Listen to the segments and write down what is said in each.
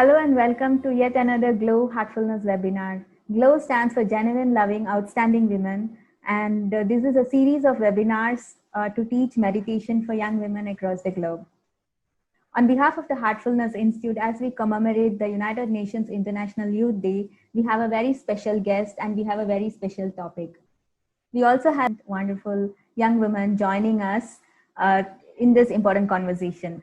Hello and welcome to yet another GLOW Heartfulness webinar. GLOW stands for Genuine Loving Outstanding Women, and this is a series of webinars to teach meditation for young women across the globe. On behalf of the Heartfulness Institute, as we commemorate the United Nations International Youth Day, we have a very special guest and we have a very special topic. We also have wonderful young women joining us in this important conversation.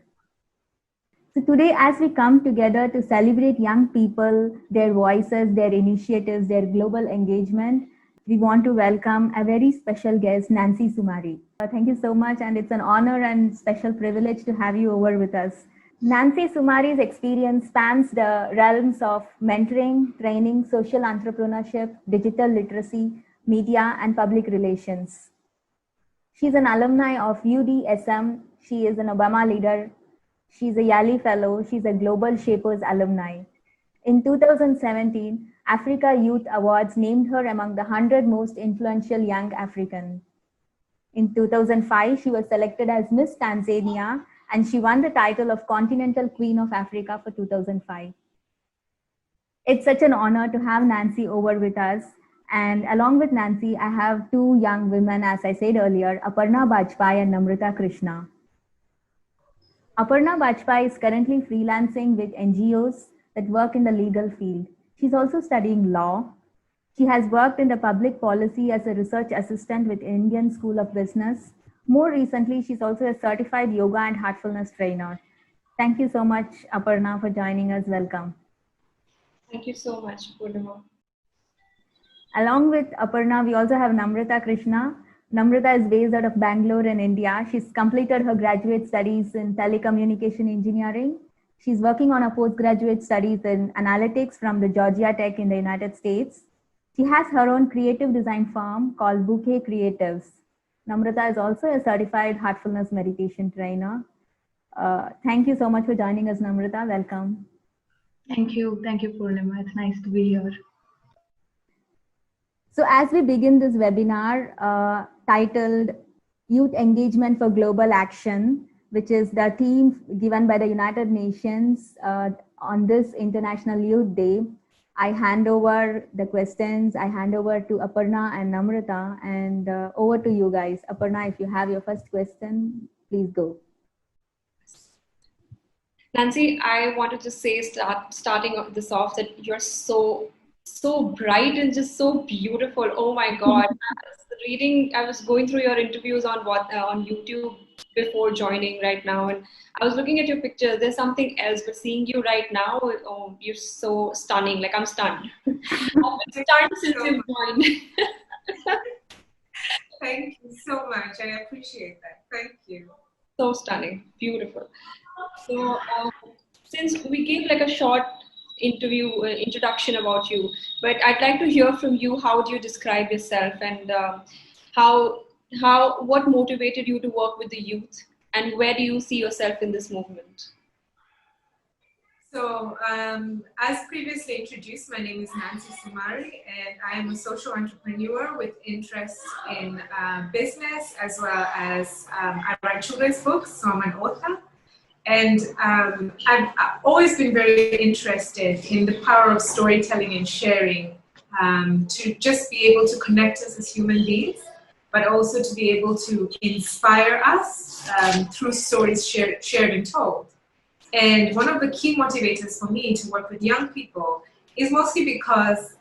So today, as we come together to celebrate young people, their voices, their initiatives, their global engagement, we want to welcome a very special guest, Nancy Sumari. Thank you so much, and it's an honor and special privilege to have you over with us. Nancy Sumari's experience spans the realms of mentoring, training, social entrepreneurship, digital literacy, media, and public relations. She's an alumni of UDSM. She is an Obama leader. She's a Yali Fellow. She's a Global Shapers alumni. In 2017, Africa Youth Awards named her among the 100 most influential young Africans. In 2005, she was selected as Miss Tanzania, and she won the title of Continental Queen of Africa for 2005. It's such an honor to have Nancy over with us. And along with Nancy, I have two young women, as I said earlier, Aparna Bajpai and Namratha Krishna. Aparna Bajpai is currently freelancing with NGOs that work in the legal field. She's also studying law. She has worked in the public policy as a research assistant with Indian School of Business. More recently, she's also a certified yoga and heartfulness trainer. Thank you so much, Aparna, for joining us. Welcome. Thank you so much, Purnima. Along with Aparna, we also have Namratha Krishna. Namratha is based out of Bangalore in India. She's completed her graduate studies in telecommunication engineering. She's working on her postgraduate studies in analytics from the Georgia Tech in the United States. She has her own creative design firm called Bouquet Creatives. Namratha is also a certified heartfulness meditation trainer. Thank you so much for joining us, Namratha. Welcome. Thank you. Thank you, Purnima. It's nice to be here. So as we begin this webinar titled Youth Engagement for Global Action, which is the theme given by the United Nations on this International Youth Day, I hand over the questions. I hand over to Aparna and Namratha, and over to you guys. Aparna, if you have your first question, please go. Nancy, I wanted to say, starting this off, that you're so bright and just so beautiful. Oh my God. I was going through your interviews on YouTube before joining right now, and I was looking at your picture. There's something else, but seeing you right now, oh, you're so stunning. Like, I'm stunned. I've been stunned since you've joined. Thank you so much. I appreciate that. Thank you. So stunning. Beautiful. So since we gave like a short introduction about you, but I'd like to hear from you. How do you describe yourself, and what motivated you to work with the youth, and where do you see yourself in this movement? So as previously introduced, my name is Nancy Sumari, and I am a social entrepreneur with interests in business, as well as I write children's books, so I'm an author. And I've always been very interested in the power of storytelling and sharing to just be able to connect us as human beings, but also to be able to inspire us through stories shared and told. And one of the key motivators for me to work with young people is mostly because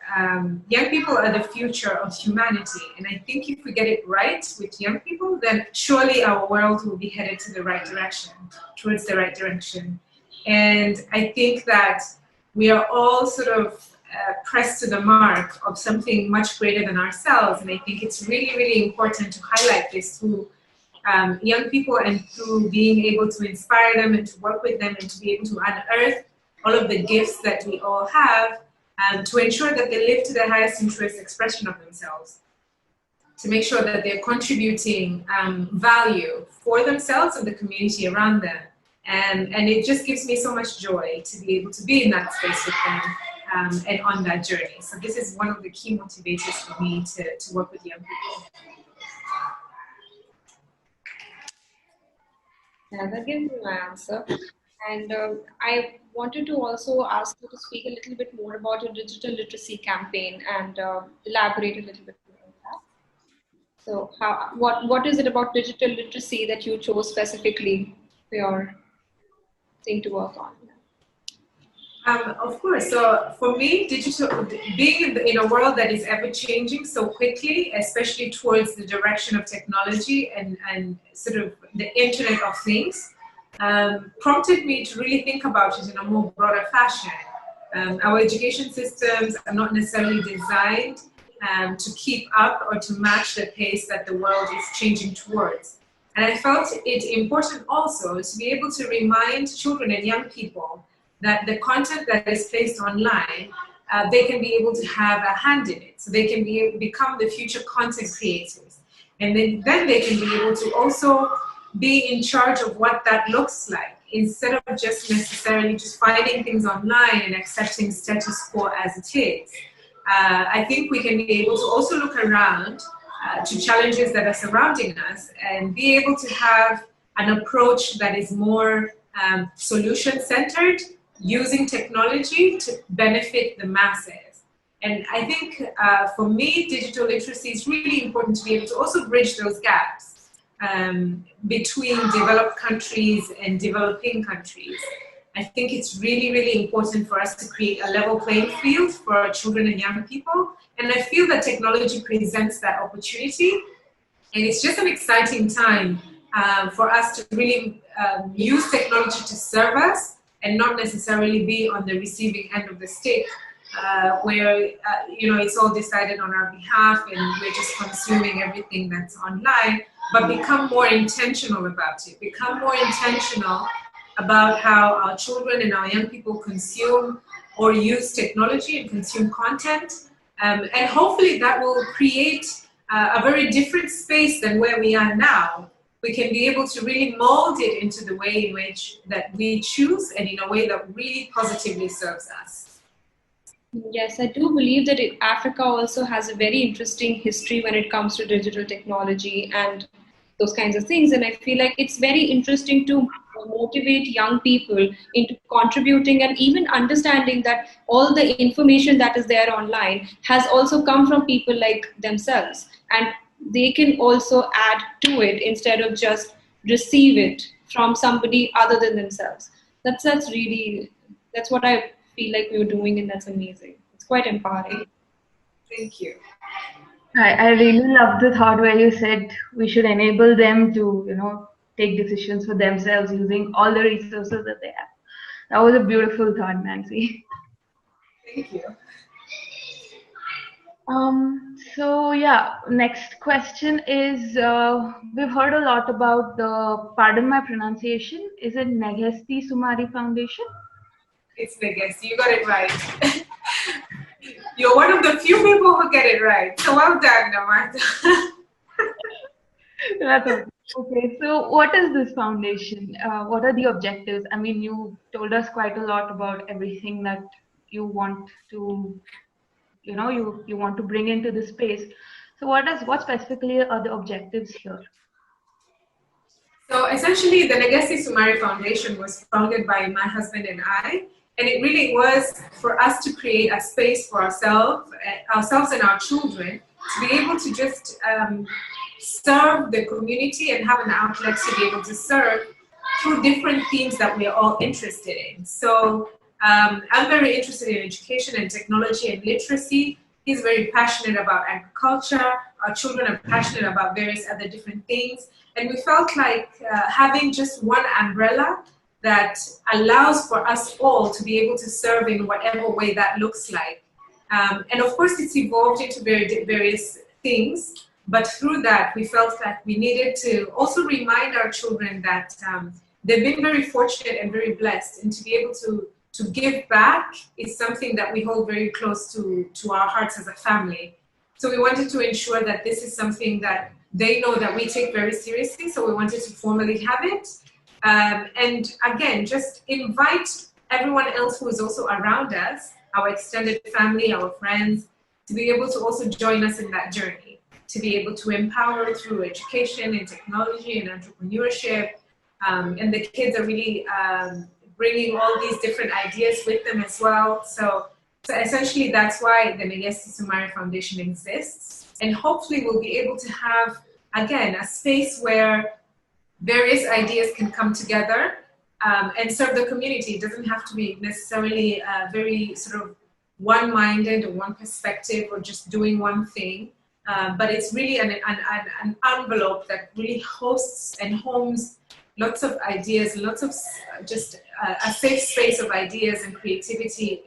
young people are the future of humanity. And I think if we get it right with young people, then surely our world will be headed to the right direction, towards the right direction. And I think that we are all sort of pressed to the mark of something much greater than ourselves. And I think it's really, really important to highlight this through young people and through being able to inspire them and to work with them and to be able to unearth all of the gifts that we all have, to ensure that they live to their highest and truest expression of themselves, to make sure that they're contributing value for themselves and the community around them. And it just gives me so much joy to be able to be in that space with them and on that journey. So this is one of the key motivators for me to work with young people. Yeah, that gives me my answer. And I wanted to also ask you to speak a little bit more about your digital literacy campaign and elaborate a little bit more on that. So, what is it about digital literacy that you chose specifically for your thing to work on? Of course. So for me, being in a world that is ever changing so quickly, especially towards the direction of technology and sort of the Internet of Things, prompted me to really think about it in a more broader fashion. Our education systems are not necessarily designed to keep up or to match the pace that the world is changing towards. And I felt it important also to be able to remind children and young people that the content that is placed online, they can be able to have a hand in it. So they can become the future content creators. And then they can be able to also be in charge of what that looks like, instead of just necessarily just finding things online and accepting status quo as it is. I think we can be able to also look around to challenges that are surrounding us and be able to have an approach that is more solution-centered, using technology to benefit the masses. And I think for me, digital literacy is really important to be able to also bridge those gaps between developed countries and developing countries. I think it's really, really important for us to create a level playing field for our children and young people. And I feel that technology presents that opportunity. And it's just an exciting time for us to really use technology to serve us and not necessarily be on the receiving end of the stick, where it's all decided on our behalf and we're just consuming everything that's online, but become more intentional about it. Become more intentional about how our children and our young people consume or use technology and consume content. And hopefully that will create a very different space than where we are now. We can be able to really mold it into the way in which that we choose and in a way that really positively serves us. Yes, I do believe that Africa also has a very interesting history when it comes to digital technology and those kinds of things. And I feel like it's very interesting to motivate young people into contributing and even understanding that all the information that is there online has also come from people like themselves. And they can also add to it instead of just receive it from somebody other than themselves. That's what I feel like we're doing, and that's amazing. It's quite empowering. Thank you. I really love the thought where you said we should enable them to, take decisions for themselves using all the resources that they have. That was a beautiful thought, Nancy. Thank you. So yeah, next question is, we've heard a lot about pardon my pronunciation, is it Nagasti Sumari Foundation? It's Nagasti, you got it right. You're one of the few people who get it right. So well done, Namratha. That's okay. So what is this foundation? What are the objectives? I mean, you told us quite a lot about everything that you want to you want to bring into the space. So what specifically are the objectives here? So essentially, the Nagasti Sumari Foundation was founded by my husband and I, and it really was for us to create a space for ourselves and our children to be able to just serve the community and have an outlet to be able to serve through different themes that we're all interested in. So I'm very interested in education and technology and literacy. He's very passionate about agriculture. Our children are passionate about various other different things. And we felt like having just one umbrella that allows for us all to be able to serve in whatever way that looks like. And of course, it's evolved into various things. But through that, we felt that we needed to also remind our children that they've been very fortunate and very blessed. And to be able to give back is something that we hold very close to our hearts as a family. So we wanted to ensure that this is something that they know that we take very seriously. So we wanted to formally have it. And again, just invite everyone else who is also around us, our extended family, our friends, to be able to also join us in that journey, to be able to empower through education and technology and entrepreneurship. And the kids are really bringing all these different ideas with them as well. So essentially, that's why the Nagasti Sumari Foundation exists. And hopefully we'll be able to have, again, a space where various ideas can come together and serve the community. It doesn't have to be necessarily very sort of one-minded or one perspective or just doing one thing. But it's really an envelope that really hosts and homes lots of ideas, lots of just a safe space of ideas and creativity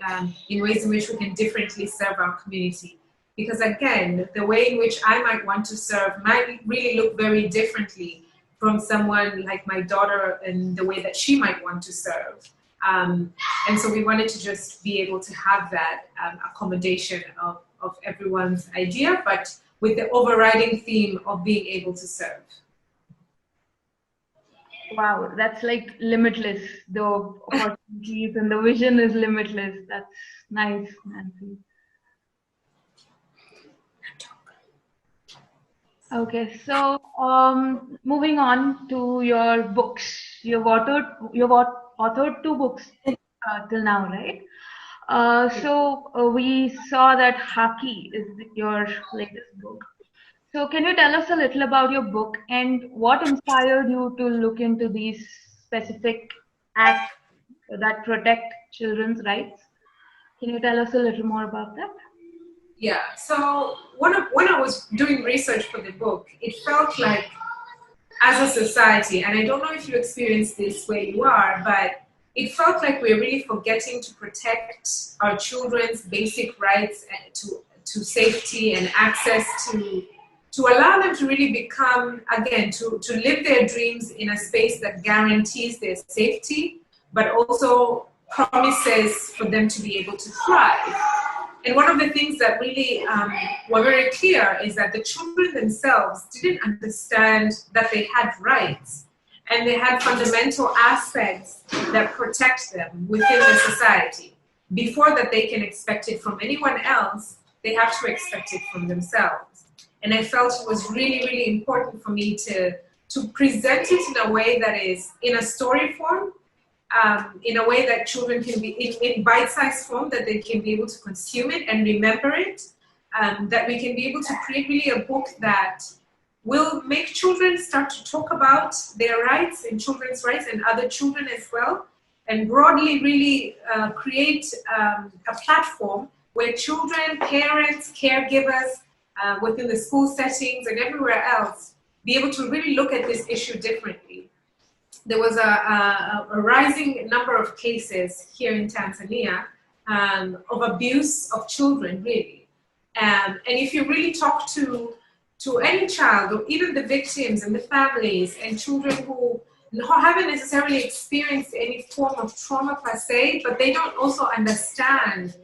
in ways in which we can differently serve our community. Because again, the way in which I might want to serve might really look very differently from someone like my daughter and the way that she might want to serve. And so we wanted to just be able to have that accommodation of everyone's idea, but with the overriding theme of being able to serve. Wow, that's like limitless. The opportunities and the vision is limitless. That's nice, Nancy. Okay, so moving on to your books. You've authored 2 books till now, right? So we saw that Haki is your latest book. So can you tell us a little about your book and what inspired you to look into these specific acts that protect children's rights? Can you tell us a little more about that? Yeah, so when I was doing research for the book, it felt like as a society, and I don't know if you experience this where you are, but it felt like we're really forgetting to protect our children's basic rights to safety and access to allow them to really become, again, to live their dreams in a space that guarantees their safety, but also promises for them to be able to thrive. And one of the things that really were very clear is that the children themselves didn't understand that they had rights and they had fundamental aspects that protect them within the society. Before that they can expect it from anyone else, they have to expect it from themselves. And I felt it was really, really important for me to present it in a way that is in a story form, in a way that children can be in bite-sized form, that they can be able to consume it and remember it, that we can be able to create really a book that will make children start to talk about their rights and children's rights and other children as well, and broadly really create a platform where children, parents, caregivers within the school settings and everywhere else be able to really look at this issue differently. There was a rising number of cases here in Tanzania of abuse of children, really. And if you really talk to any child, or even the victims and the families and children who haven't necessarily experienced any form of trauma per se, but they don't also understand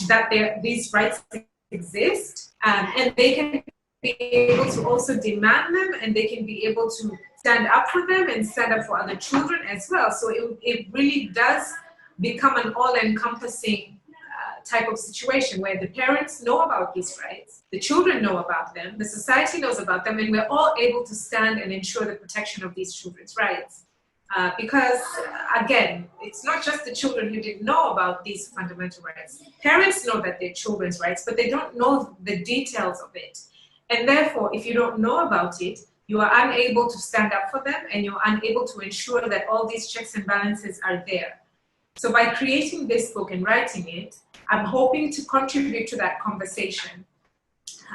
that these rights exist, and they can be able to also demand them, and they can be able to stand up for them and stand up for other children as well. So it really does become an all-encompassing type of situation where the parents know about these rights, the children know about them, the society knows about them, and we're all able to stand and ensure the protection of these children's rights. Because, again, it's not just the children who didn't know about these fundamental rights. Parents know that they're children's rights, but they don't know the details of it. And therefore, if you don't know about it, you are unable to stand up for them, and you're unable to ensure that all these checks and balances are there. So by creating this book and writing it, I'm hoping to contribute to that conversation,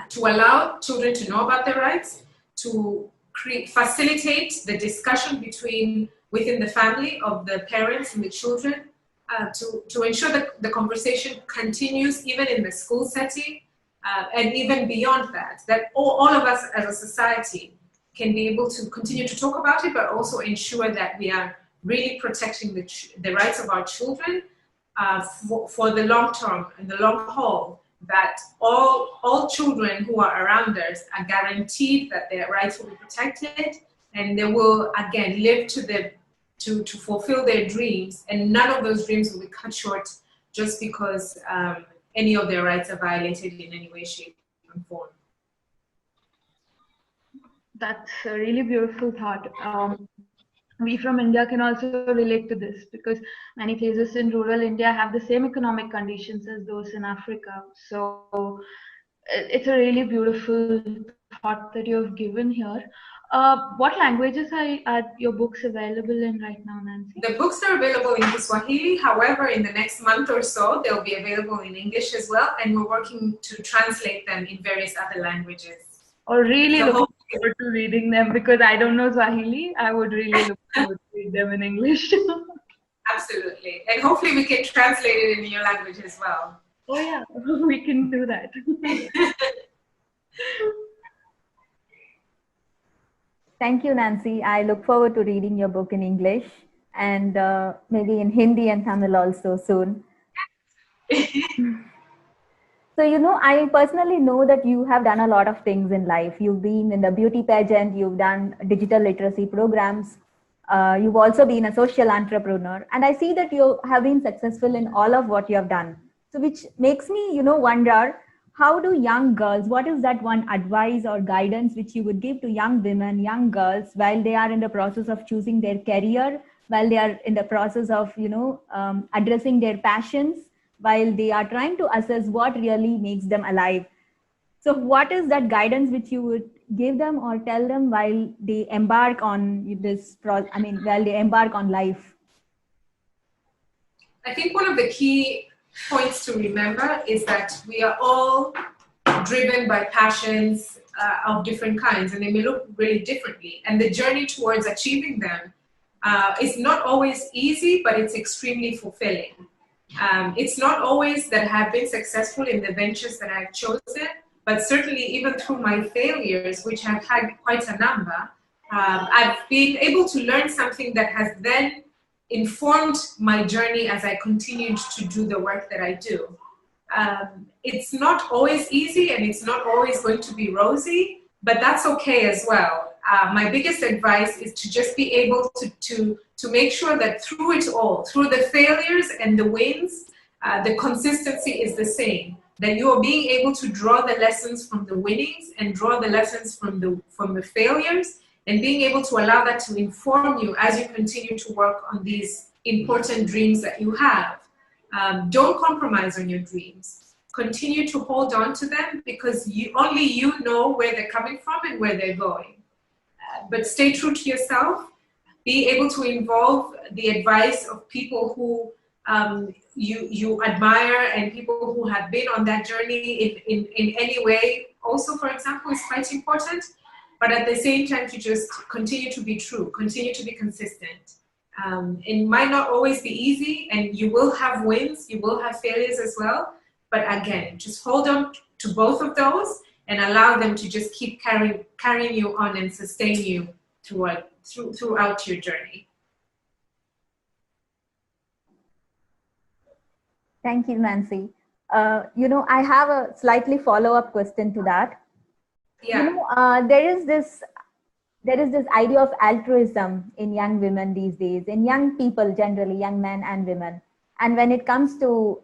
to allow children to know about their rights, to facilitate the discussion within the family of the parents and the children, to ensure that the conversation continues even in the school setting, and even beyond that all of us as a society can be able to continue to talk about it, but also ensure that we are really protecting the rights of our children for the long term and the long haul, that all children who are around us are guaranteed that their rights will be protected, and they will again live to fulfill their dreams, and none of those dreams will be cut short just because any of their rights are violated in any way, shape, and form. That's a really beautiful thought. we from India can also relate to this, because many places in rural India have the same economic conditions as those in Africa. So it's a really beautiful thought that you have given here. What languages are your books available in right now, Nancy? The books are available in Kiswahili. However, in the next month or so, they'll be available in English as well. And we're working to translate them in various other languages. Oh, really So looking forward to reading them, because I don't know Swahili. I would really look forward to read them in English. Absolutely. And hopefully we can translate it in your language as well. Oh yeah, we can do that. Thank you, Nancy. I look forward to reading your book in English and maybe in Hindi and Tamil also soon. So, I personally know that you have done a lot of things in life. You've been in the beauty pageant, you've done digital literacy programs, you've also been a social entrepreneur. And I see that you have been successful in all of what you have done. So, which makes me, wonder, how do young girls, what is that one advice or guidance which you would give to young women, young girls, while they are in the process of choosing their career, while they are in the process of, addressing their passions, while they are trying to assess what really makes them alive? So what is that guidance which you would give them or tell them while they embark on while they embark on life? I think one of the key points to remember is that we are all driven by passions of different kinds, and they may look really differently. And the journey towards achieving them is not always easy, but it's extremely fulfilling. It's not always that I have been successful in the ventures that I've chosen, but certainly even through my failures, which I've had quite a number, I've been able to learn something that has then informed my journey as I continued to do the work that I do. It's not always easy, and it's not always going to be rosy, but that's okay as well. My biggest advice is to just be able to make sure that through it all, through the failures and the wins, the consistency is the same. That you are being able to draw the lessons from the winnings and draw the lessons from the failures, and being able to allow that to inform you as you continue to work on these important dreams that you have. Don't compromise on your dreams. Continue to hold on to them, because only you know where they're coming from and where they're going. But stay true to yourself. Be able to involve the advice of people who you admire, and people who have been on that journey in any way. Also, for example, is quite important. But at the same time, to just continue to be true, continue to be consistent. It might not always be easy, and you will have wins, you will have failures as well. But again, just hold on to both of those and allow them to just keep carrying you on and sustain you throughout your journey. Thank you, Nancy. I have a slightly follow-up question to that. Yeah. There is this idea of altruism in young women these days, in young people generally, young men and women. And when it comes to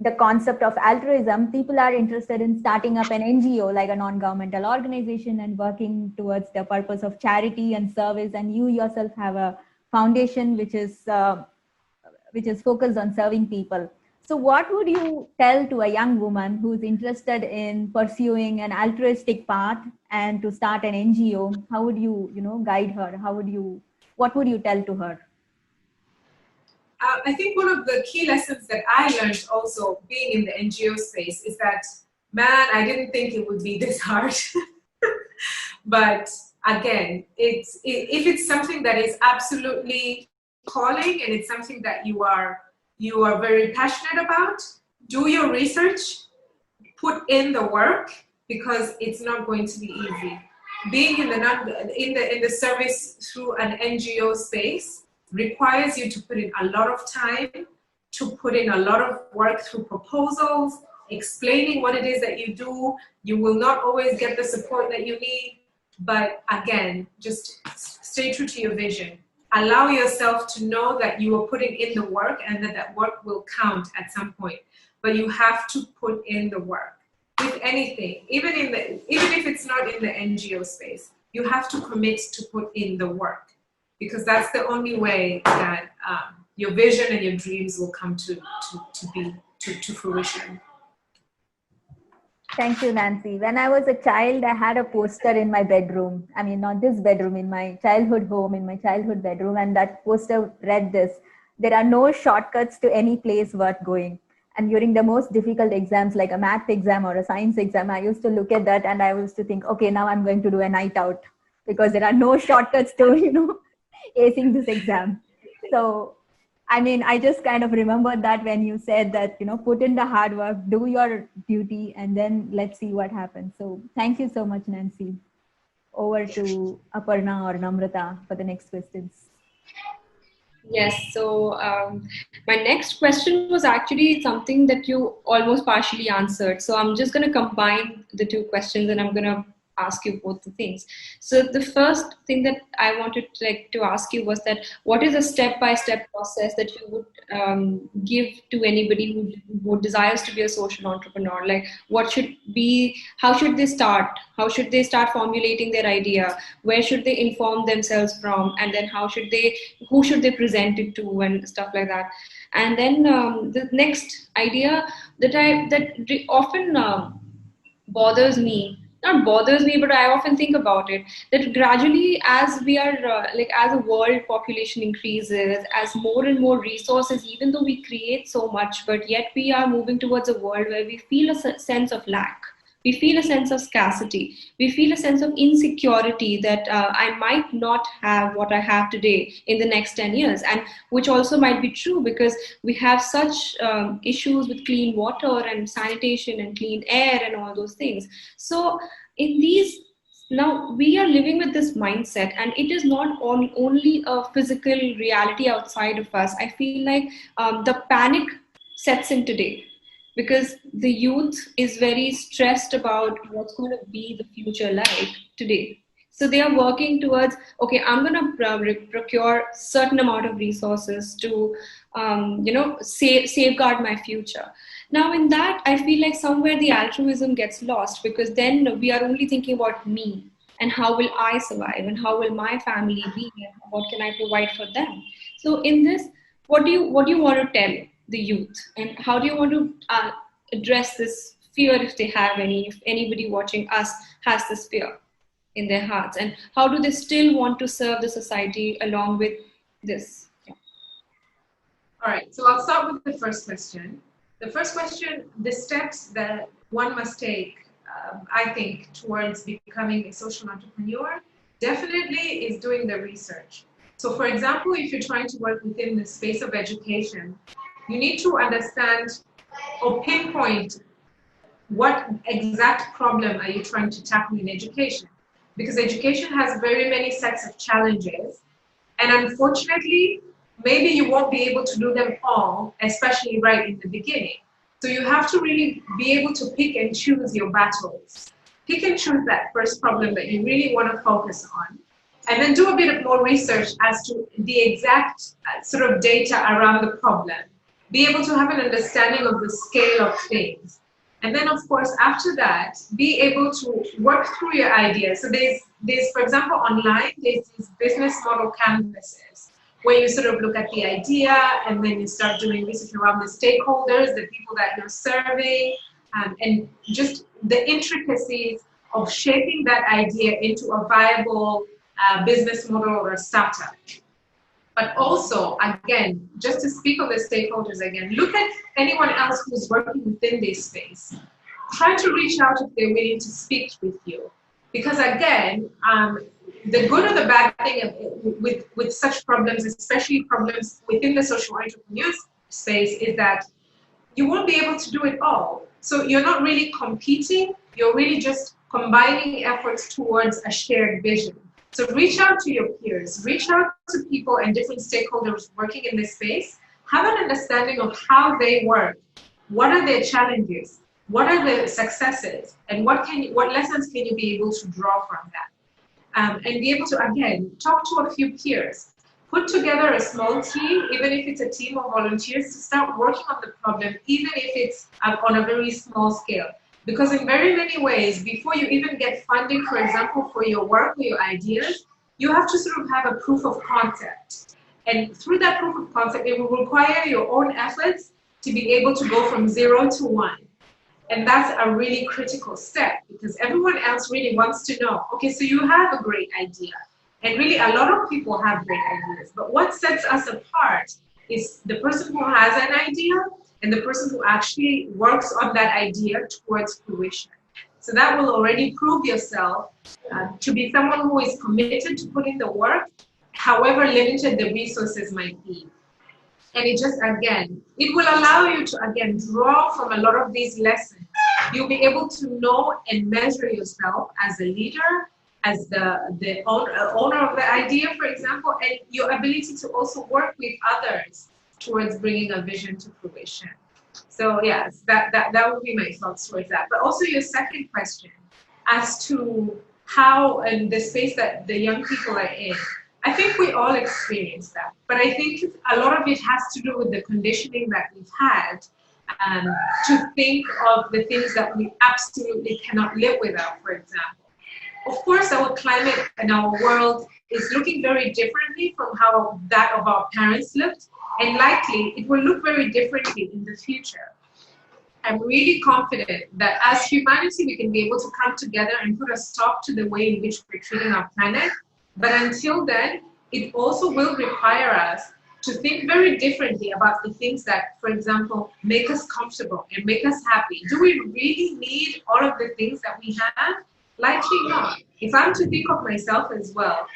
the concept of altruism, people are interested in starting up an NGO, like a non-governmental organization, and working towards the purpose of charity and service. And you yourself have a foundation which is focused on serving people. So what would you tell to a young woman who's interested in pursuing an altruistic path and to start an NGO? How would you, guide her? What would you tell to her? I think one of the key lessons that I learned also being in the NGO space is that, man, I didn't think it would be this hard. But again, if it's something that is absolutely calling, and it's something that you are very passionate about, do your research, put in the work, because it's not going to be easy. Being in the service through an NGO space requires you to put in a lot of time, to put in a lot of work through proposals, explaining what it is that you do. You will not always get the support that you need, but again, just stay true to your vision. Allow yourself to know that you are putting in the work, and that work will count at some point. But you have to put in the work. With anything, even if it's not in the NGO space, you have to commit to put in the work. because that's the only way that your vision and your dreams will come to fruition. Thank you, Nancy. When I was a child, I had a poster in my bedroom. I mean, not this bedroom, in my childhood home, in my childhood bedroom. And that poster read this: there are no shortcuts to any place worth going. And during the most difficult exams, like a math exam or a science exam, I used to look at that and I used to think, okay, now I'm going to do a night out because there are no shortcuts to, acing this exam. So, I mean, I just kind of remembered that when you said that, put in the hard work, do your duty, and then let's see what happens. So thank you so much, Nancy. Over to Aparna or Namratha for the next questions. Yes, so my next question was actually something that you almost partially answered. So I'm just going to combine the two questions and I'm going to ask you both the things. So the first thing that I wanted to ask you was that what is a step-by-step process that you would give to anybody who desires to be a social entrepreneur? Like how should they start? How should they start formulating their idea? Where should they inform themselves from? And then who should they present it to and stuff like that? And then the next idea that often bothers me, not bothers me, but I often think about it, that gradually as we are as a world population increases, as more and more resources, even though we create so much, but yet we are moving towards a world where we feel a sense of lack. We feel a sense of scarcity. We feel a sense of insecurity that I might not have what I have today in the next 10 years, and which also might be true because we have such issues with clean water and sanitation and clean air and all those things. So now we are living with this mindset, and it is not only a physical reality outside of us. I feel like the panic sets in today, because the youth is very stressed about what's going to be the future like today. So they are working towards, okay, I'm going to procure certain amount of resources to, safeguard my future. Now in that, I feel like somewhere the altruism gets lost, because then we are only thinking about me and how will I survive and how will my family be and what can I provide for them. So in this, what do you want to tell the youth, and how do you want to address this fear if they have any, if anybody watching us has this fear in their hearts, and how do they still want to serve the society along with this? Yeah. All right, so I'll start with the first question. The first question, the steps that one must take, I think, towards becoming a social entrepreneur, definitely is doing the research. So for example, if you're trying to work within the space of education, you need to understand or pinpoint what exact problem are you trying to tackle in education. Because education has very many sets of challenges. And unfortunately, maybe you won't be able to do them all, especially right in the beginning. So you have to really be able to pick and choose your battles. Pick and choose that first problem that you really want to focus on. And then do a bit of more research as to the exact sort of data around the problem. Be able to have an understanding of the scale of things. And then, of course, after that, be able to work through your ideas. So there's, for example, online, there's these business model canvases where you sort of look at the idea and then you start doing research around the stakeholders, the people that you're serving, and just the intricacies of shaping that idea into a viable business model or a startup. But also, again, just to speak of the stakeholders again, look at anyone else who's working within this space. Try to reach out if they're willing to speak with you. Because again, the good or the bad thing with such problems, especially problems within the social entrepreneurs space, is that you won't be able to do it all. So you're not really competing, you're really just combining efforts towards a shared vision. So reach out to your peers, reach out to people and different stakeholders working in this space, have an understanding of how they work, what are their challenges, what are the successes, and what lessons can you be able to draw from that? And be able to, again, talk to a few peers, put together a small team, even if it's a team of volunteers, to start working on the problem, even if it's on a very small scale. Because in very many ways, before you even get funding, for example, for your work or your ideas, you have to sort of have a proof of concept. And through that proof of concept, it will require your own efforts to be able to go from 0 to 1. And that's a really critical step, because everyone else really wants to know, okay, so you have a great idea. And really, a lot of people have great ideas. But what sets us apart is the person who has an idea and the person who actually works on that idea towards fruition. So that will already prove yourself to be someone who is committed to putting the work, however limited the resources might be. And it just, again, it will allow you to, again, draw from a lot of these lessons. You'll be able to know and measure yourself as a leader, as the owner of the idea, for example, and your ability to also work with others towards bringing a vision to fruition. So yes, that would be my thoughts towards that. But also your second question as to how and the space that the young people are in. I think we all experience that, but I think a lot of it has to do with the conditioning that we've had to think of the things that we absolutely cannot live without, for example. Of course, our climate and our world is looking very differently from how that of our parents looked, and likely it will look very differently in the future. I'm really confident that as humanity, we can be able to come together and put a stop to the way in which we're treating our planet. But until then, it also will require us to think very differently about the things that, for example, make us comfortable and make us happy. Do we really need all of the things that we have? Likely not. If I'm to think of myself as well,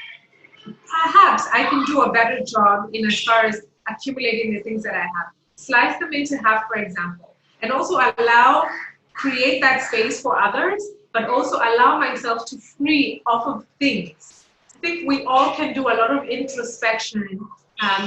perhaps I can do a better job in as far as accumulating the things that I have. Slice them into half, for example, and also create that space for others, but also allow myself to free off of things. I think we all can do a lot of introspection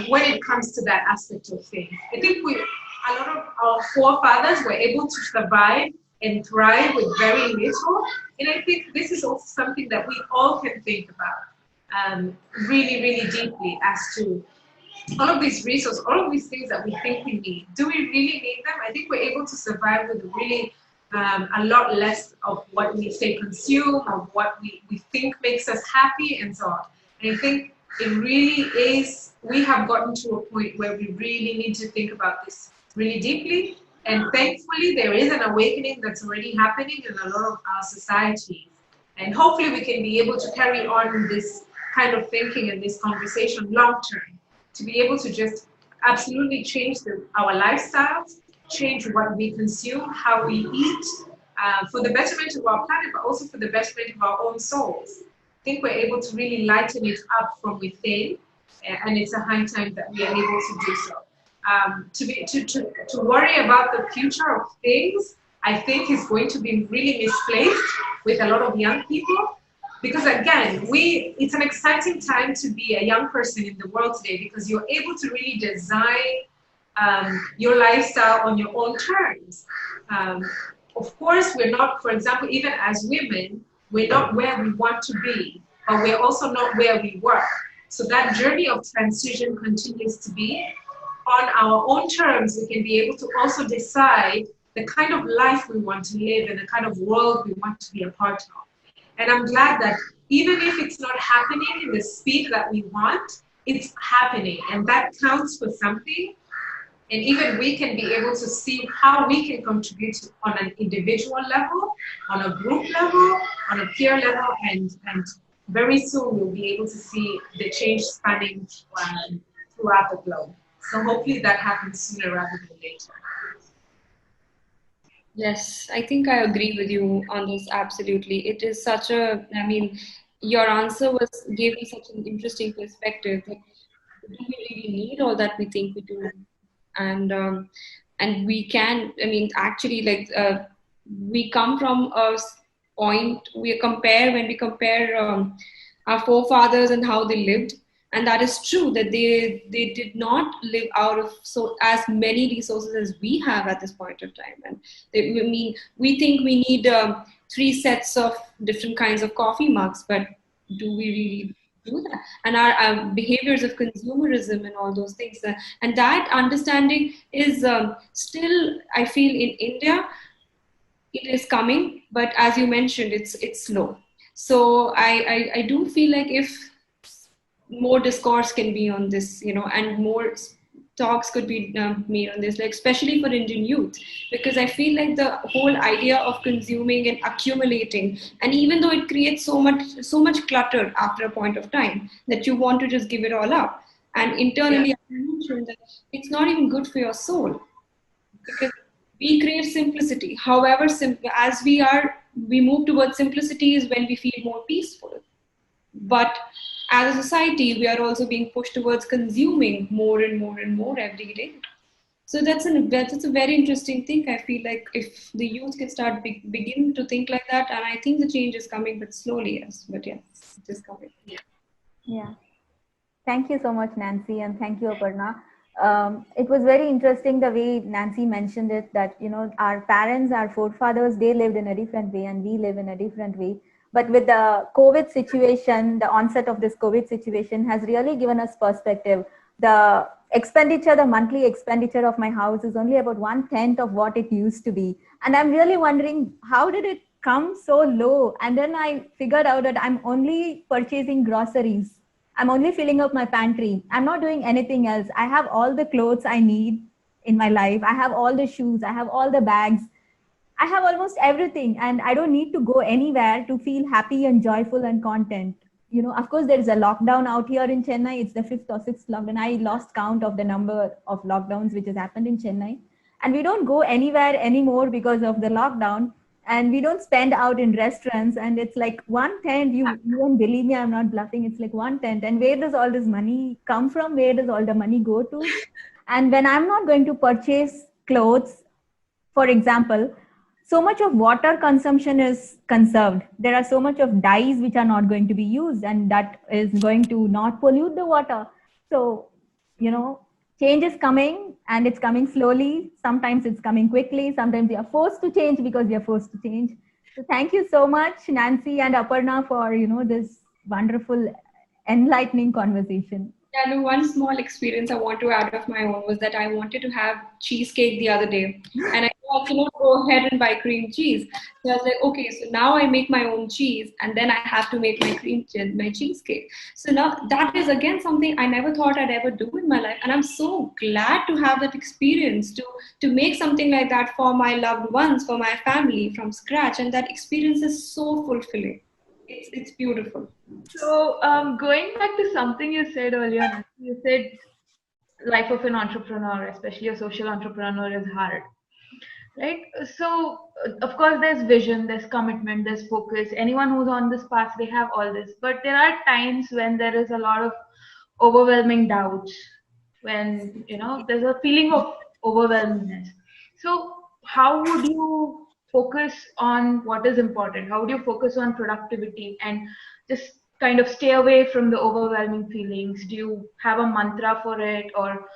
when it comes to that aspect of things. I think a lot of our forefathers were able to survive and thrive with very little. And I think this is also something that we all can think about really, really deeply as to all of these resources, all of these things that we think we need. Do we really need them? I think we're able to survive with really a lot less of what we say consume, of what we think makes us happy, and so on. And I think it really is, we have gotten to a point where we really need to think about this really deeply. And thankfully, there is an awakening that's already happening in a lot of our societies. And hopefully we can be able to carry on this kind of thinking and this conversation long term, to be able to just absolutely change our lifestyles, change what we consume, how we eat, for the betterment of our planet, but also for the betterment of our own souls. I think we're able to really lighten it up from within, and it's a high time that we are able to do so. To worry about the future of things, I think is going to be really misplaced with a lot of young people. Because again, it's an exciting time to be a young person in the world today, because you're able to really design your lifestyle on your own terms. Of course, we're not, for example, even as women, we're not where we want to be, but we're also not where we were. So that journey of transition continues to be. On our own terms, we can be able to also decide the kind of life we want to live and the kind of world we want to be a part of. And I'm glad that even if it's not happening in the speed that we want, it's happening. And that counts for something. And even we can be able to see how we can contribute on an individual level, on a group level, on a peer level, and very soon we'll be able to see the change spanning throughout the globe. So hopefully that happens sooner rather than later. Yes, I think I agree with you on this. Absolutely. It is such a, I mean, your answer gave me such an interesting perspective that do we really need all that we think we do? And we can, I mean, actually, we come from a point, when we compare our forefathers and how they lived. And that is true, that they did not live out of as many resources as we have at this point of time. And we think we need 3 sets of different kinds of coffee mugs, but do we really do that? And our behaviors of consumerism and all those things. And that understanding is still, I feel, in India, it is coming, but as you mentioned, it's slow. So I do feel like if more discourse can be on this, and more talks could be made on this, like especially for Indian youth, because I feel like the whole idea of consuming and accumulating, and even though it creates so much clutter after a point of time that you want to just give it all up, and internally I mentioned that it's not even good for your soul, because we crave simplicity. However, as we move towards simplicity is when we feel more peaceful. But as a society, we are also being pushed towards consuming more and more and more every day. So that's a very interesting thing. I feel like if the youth can start begin to think like that, and I think the change is coming, but slowly, yes. But yes, it is coming. Yeah. Thank you so much, Nancy, and thank you, Aparna. It was very interesting the way Nancy mentioned it, that our parents, our forefathers, they lived in a different way, and we live in a different way. But with the COVID situation, the onset of this COVID situation has really given us perspective. The expenditure, the monthly expenditure of my house is only about 1/10 of what it used to be. And I'm really wondering, how did it come so low? And then I figured out that I'm only purchasing groceries. I'm only filling up my pantry. I'm not doing anything else. I have all the clothes I need in my life. I have all the shoes. I have all the bags. I have almost everything, and I don't need to go anywhere to feel happy and joyful and content. Of course, there is a lockdown out here in Chennai. It's the 5th or 6th lockdown. I lost count of the number of lockdowns which has happened in Chennai. And we don't go anywhere anymore because of the lockdown. And we don't spend out in restaurants. And it's like 1/10. You won't believe me, I'm not bluffing. It's like 1/10. And where does all this money come from? Where does all the money go to? And when I'm not going to purchase clothes, for example, so much of water consumption is conserved. There are so much of dyes which are not going to be used, and that is going to not pollute the water. So, change is coming, and it's coming slowly. Sometimes it's coming quickly. Sometimes we are forced to change because we are forced to change. So thank you so much, Nancy and Aparna, for, this wonderful, enlightening conversation. Yeah, no, one small experience I want to add of my own was that I wanted to have cheesecake the other day, and I cannot go ahead and buy cream cheese. So I was like, okay, so now I make my own cheese, and then I have to make my cheesecake. So now that is again something I never thought I'd ever do in my life, and I'm so glad to have that experience to make something like that for my loved ones, for my family from scratch, and that experience is so fulfilling. It's beautiful. So going back to something you said earlier, you said life of an entrepreneur, especially a social entrepreneur, is hard, right? So of course there's vision, there's commitment, there's focus. Anyone who's on this path, they have all this, but there are times when there is a lot of overwhelming doubts, when there's a feeling of overwhelmness. So how would you focus on what is important? How would you focus on productivity and just kind of stay away from the overwhelming feelings? Do you have a mantra for it, or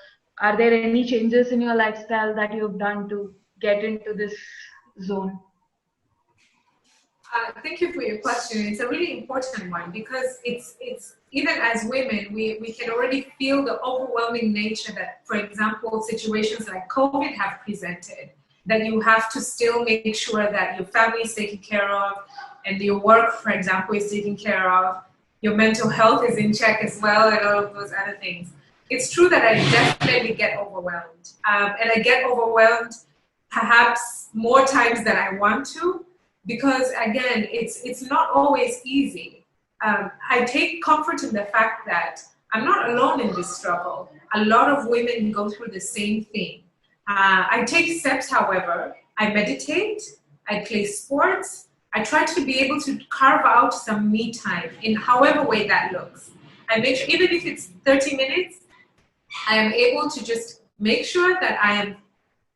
are there any changes in your lifestyle that you've done to get into this zone? Thank you for your question. It's a really important one, because it's even as women, we can already feel the overwhelming nature that, for example, situations like COVID have presented, that you have to still make sure that your family is taken care of, and your work, for example, is taken care of, your mental health is in check as well, and all of those other things. It's true that I definitely get overwhelmed, and I get overwhelmed perhaps more times than I want to, because again, it's not always easy. I take comfort in the fact that I'm not alone in this struggle. A lot of women go through the same thing. I take steps, however. I meditate, I play sports, I try to be able to carve out some me time in however way that looks. I make sure, even if it's 30 minutes, I am able to just make sure that I am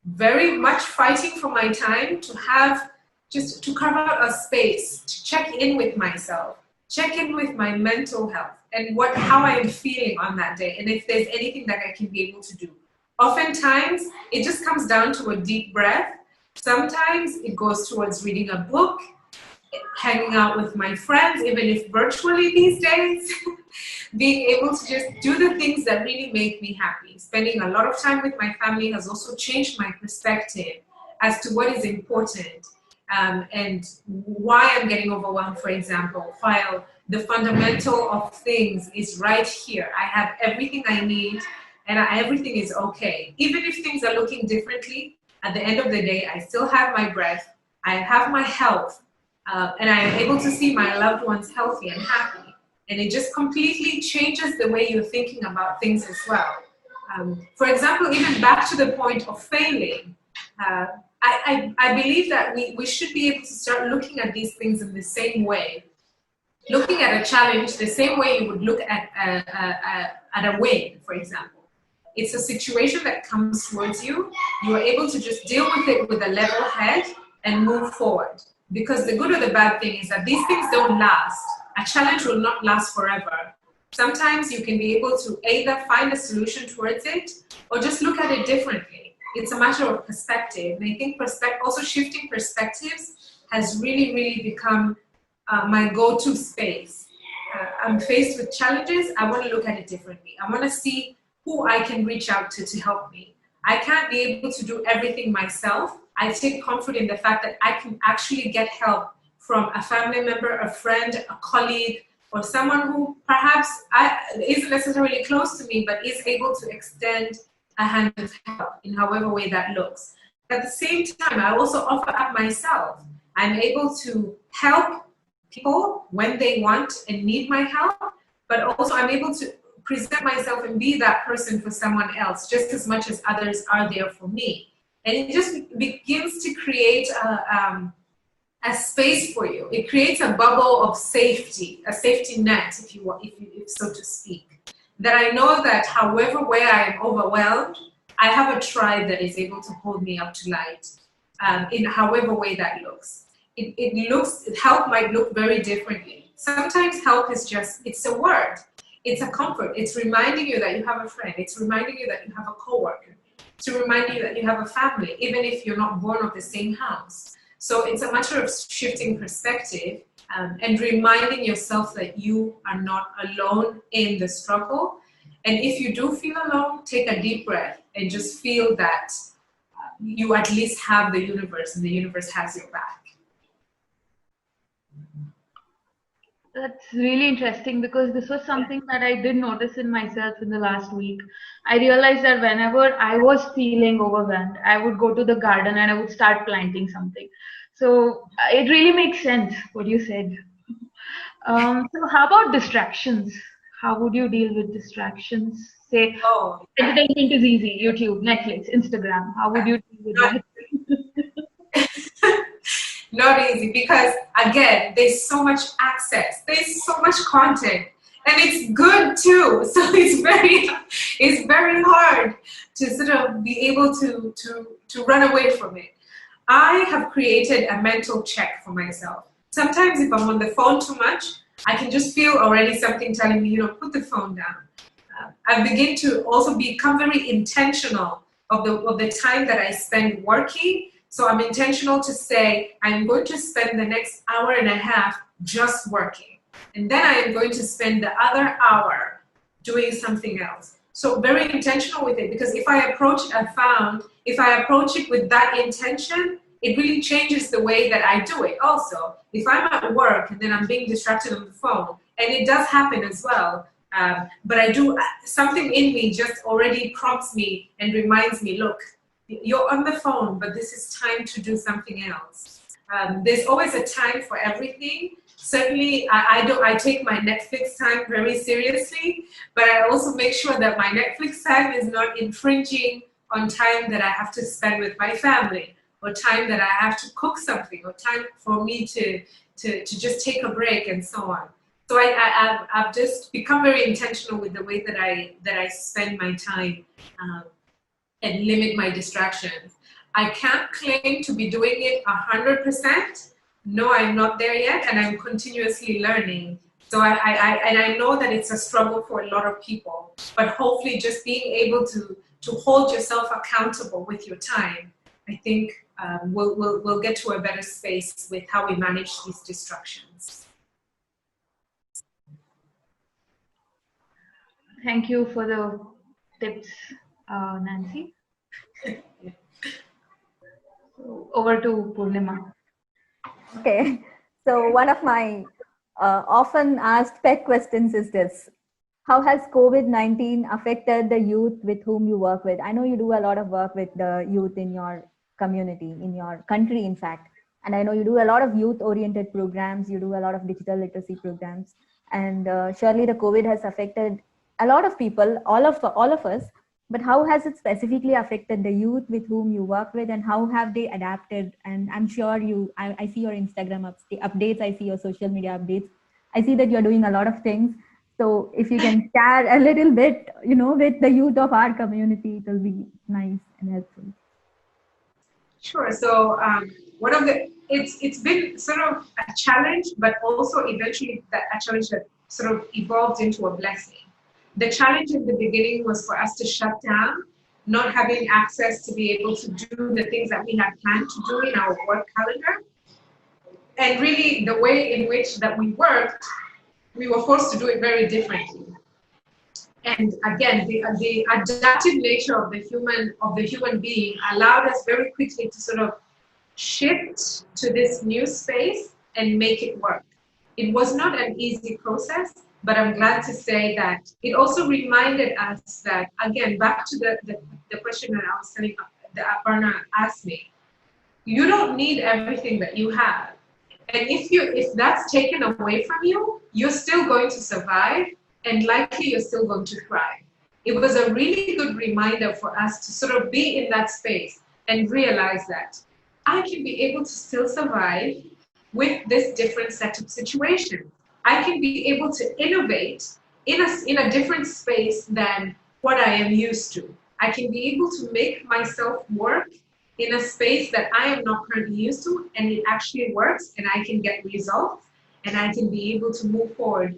very much fighting for my time to have, just to carve out a space, to check in with myself, check in with my mental health and how I am feeling on that day, and if there's anything that I can be able to do. Oftentimes, it just comes down to a deep breath. Sometimes it goes towards reading a book, hanging out with my friends, even if virtually these days, being able to just do the things that really make me happy. Spending a lot of time with my family has also changed my perspective as to what is important, and why I'm getting overwhelmed, for example, while the fundamental of things is right here. I have everything I need, and everything is okay. Even if things are looking differently, at the end of the day, I still have my breath, I have my health, and I am able to see my loved ones healthy and happy. And it just completely changes the way you're thinking about things as well. For example, even back to the point of failing, I believe that we should be able to start looking at these things in the same way. Looking at a challenge the same way you would look at a win, for example. It's a situation that comes towards you. You are able to just deal with it with a level head and move forward. Because the good or the bad thing is that these things don't last. A challenge will not last forever. Sometimes you can be able to either find a solution towards it or just look at it differently. It's a matter of perspective. And I think also shifting perspectives has really, really become my go-to space. I'm faced with challenges. I want to look at it differently. I want to see who I can reach out to help me. I can't be able to do everything myself. I take comfort in the fact that I can actually get help from a family member, a friend, a colleague, or someone who perhaps isn't necessarily close to me, but is able to extend a hand of help in however way that looks. At the same time, I also offer up myself. I'm able to help people when they want and need my help, but also I'm able to present myself and be that person for someone else just as much as others are there for me. And it just begins to create a space for you. It creates a bubble of safety, a safety net, if you want, if so to speak. That I know that however way I am overwhelmed, I have a tribe that is able to hold me up to light, in however way that looks. Help might look very differently. Sometimes help is just, it's a word. It's a comfort. It's reminding you that you have a friend. It's reminding you that you have a coworker. To remind you that you have a family, even if you're not born of the same house. So it's a matter of shifting perspective and reminding yourself that you are not alone in the struggle. And if you do feel alone, take a deep breath and just feel that you at least have the universe and the universe has your back. That's really interesting because this was something that I did notice in myself in the last week. I realized that whenever I was feeling overwhelmed, I would go to the garden and I would start planting something. So it really makes sense what you said. So how about distractions? How would you deal with distractions? Say, entertainment is easy, YouTube, Netflix, Instagram. How would you deal with that? Not easy, because again, there's so much access, there's so much content, and it's good too. So it's very hard to sort of be able to run away from it. I have created a mental check for myself. Sometimes if I'm on the phone too much, I can just feel already something telling me, put the phone down. I begin to also become very intentional of the time that I spend working. So I'm intentional to say, I'm going to spend the next hour and a half just working. And then I am going to spend the other hour doing something else. So very intentional with it, because if I approach it with that intention, it really changes the way that I do it. Also, if I'm at work and then I'm being distracted on the phone, and it does happen as well, but I do, something in me just already prompts me and reminds me, look, you're on the phone, but this is time to do something else. There's always a time for everything. Certainly, I take my Netflix time very seriously, but I also make sure that my Netflix time is not infringing on time that I have to spend with my family, or time that I have to cook something, or time for me to just take a break and so on. So I've just become very intentional with the way that I spend my time. And limit my distractions. I can't claim to be doing it 100%. No, I'm not there yet, and I'm continuously learning. So I know that it's a struggle for a lot of people, but hopefully just being able to hold yourself accountable with your time, I think we'll get to a better space with how we manage these distractions. Thank you for the tips, Nancy. So over to Purnima. Okay, so one of my often asked pet questions is this: how has COVID-19 affected the youth with whom you work with? I know you do a lot of work with the youth in your community, in your country, in fact. And I know you do a lot of youth oriented programs, you do a lot of digital literacy programs. And surely the COVID has affected a lot of people, all of us. But how has it specifically affected the youth with whom you work with, and how have they adapted? And I'm sure I see your Instagram updates, I see your social media updates. I see that you're doing a lot of things. So if you can share a little bit, with the youth of our community, it will be nice and helpful. Sure. So it's been sort of a challenge, but also eventually a challenge that sort of evolved into a blessing. The challenge in the beginning was for us to shut down, not having access to be able to do the things that we had planned to do in our work calendar. And really the way in which that we worked, we were forced to do it very differently. And again, the adaptive nature of the human being allowed us very quickly to sort of shift to this new space and make it work. It was not an easy process, but I'm glad to say that it also reminded us that, again, back to the question that I was telling that Aparna asked me, you don't need everything that you have. And if that's taken away from you, you're still going to survive, and likely you're still going to thrive. It was a really good reminder for us to sort of be in that space and realize that I can be able to still survive with this different set of situations. I can be able to innovate in a different space than what I am used to. I can be able to make myself work in a space that I am not currently used to, and it actually works, and I can get results, and I can be able to move forward,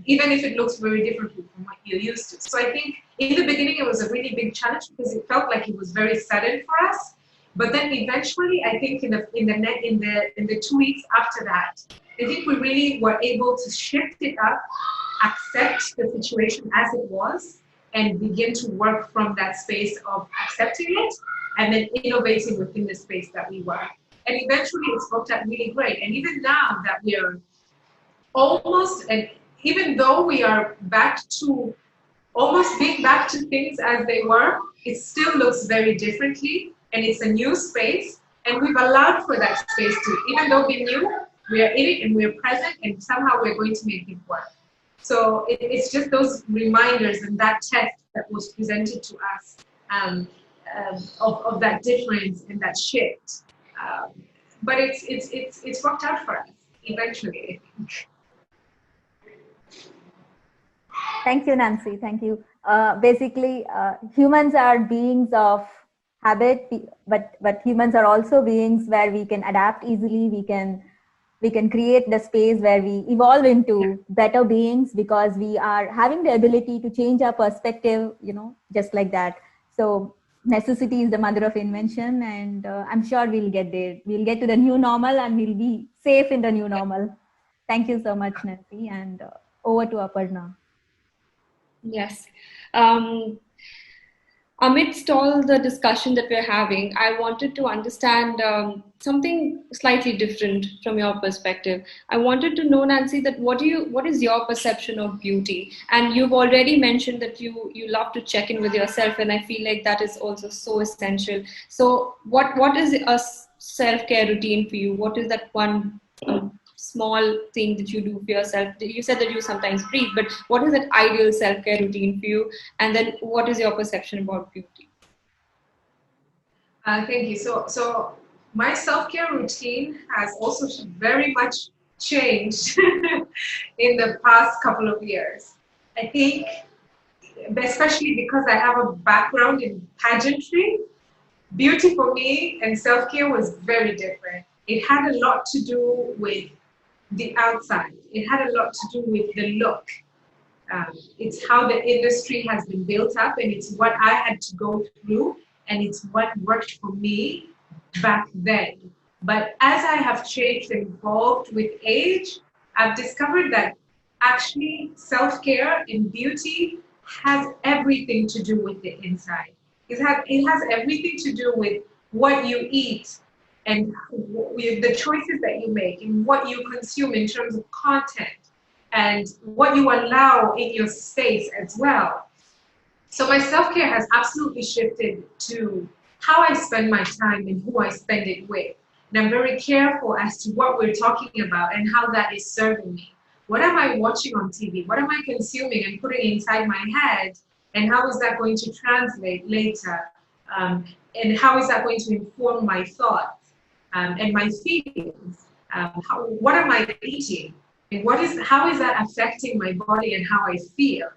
even if it looks very different from what you're used to. So I think in the beginning it was a really big challenge because it felt like it was very sudden for us. But then eventually, I think in the 2 weeks after that, I think we really were able to shift it up, accept the situation as it was, and begin to work from that space of accepting it and then innovating within the space that we were. And eventually it's worked out really great. And even now that we are almost, and even though we are back to almost being back to things as they were, it still looks very differently, and it's a new space, and we've allowed for that space to, even though we knew we are in it and we're present, and somehow we're going to make it work. So it's just those reminders and that test that was presented to us of that difference and that shift. But it's worked out for us eventually, I think. Thank you, Nancy. Thank you. Basically, humans are beings of habit, but humans are also beings where we can adapt easily. We can create the space where we evolve into better beings because we are having the ability to change our perspective, just like that. So necessity is the mother of invention, and I'm sure we'll get there. We'll get to the new normal, and we'll be safe in the new normal. Thank you so much, Nancy, and over to Aparna. Yes. Amidst all the discussion that we're having, I wanted to understand something slightly different from your perspective. I wanted to know, Nancy, that what is your perception of beauty? And you've already mentioned that you love to check in with yourself, and I feel like that is also so essential. So what is a self-care routine for you? What is that one small thing that you do for yourself? You said that you sometimes breathe, but what is that ideal self-care routine for you? And then what is your perception about beauty? Thank you. So my self-care routine has also very much changed in the past couple of years. I think, especially because I have a background in pageantry, beauty for me and self-care was very different. It had a lot to do with the outside. It had a lot to do with the look. It's how the industry has been built up, and it's what I had to go through, and it's what worked for me back then. But as I have changed and evolved with age, I've discovered that actually self-care and beauty has everything to do with the inside. It has everything to do with what you eat, and the choices that you make and what you consume in terms of content and what you allow in your space as well. So my self-care has absolutely shifted to how I spend my time and who I spend it with. And I'm very careful as to what we're talking about and how that is serving me. What am I watching on TV? What am I consuming and putting inside my head? And how is that going to translate later? And how is that going to inform my thoughts and my feelings? What am I eating? And how is that affecting my body and how I feel?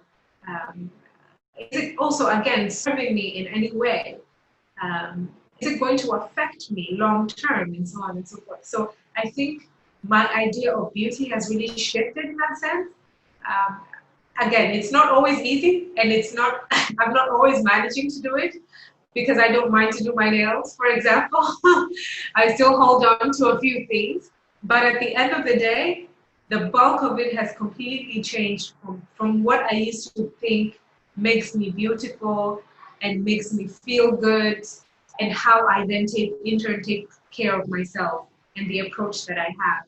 Is it also, again, serving me in any way? Is it going to affect me long term, and so on and so forth? So I think my idea of beauty has really shifted in that sense. Again, it's not always easy, and I'm not always managing to do it because I don't mind to do my nails, for example. I still hold on to a few things, but at the end of the day, the bulk of it has completely changed from what I used to think makes me beautiful and makes me feel good, and how I then in turn take care of myself and the approach that I have.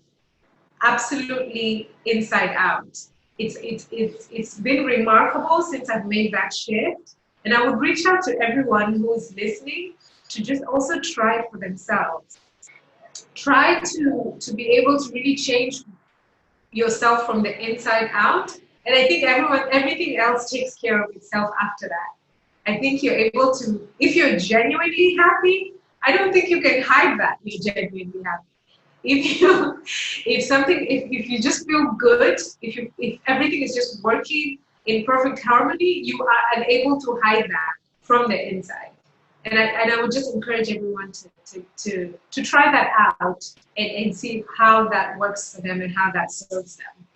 Absolutely inside out. It's been remarkable since I've made that shift. And I would reach out to everyone who's listening to just also try it for themselves. Try to be able to really change yourself from the inside out. And I think everything else takes care of itself after that. I think you're able to, if you're genuinely happy, I don't think you can hide that you're genuinely happy. If you just feel good, if everything is just working in perfect harmony, you are unable to hide that from the inside. And I would just encourage everyone to try that out and see how that works for them and how that serves them.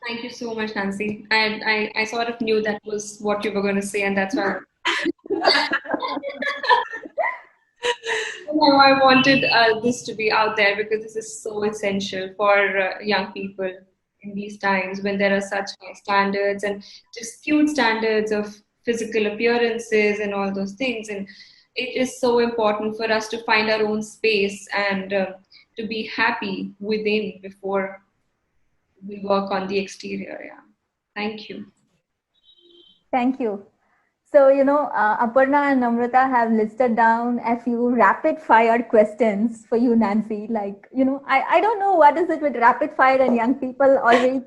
Thank you so much, Nancy. I sort of knew that was what you were going to say, and that's why. I wanted this to be out there because this is so essential for young people in these times when there are such high standards and just skewed standards of physical appearances and all those things. And it is so important for us to find our own space and to be happy within before we work on the exterior. Yeah. Thank you. Thank you. So, Aparna and Namratha have listed down a few rapid fire questions for you, Nancy. Like, I don't know what is it with rapid fire and young people always.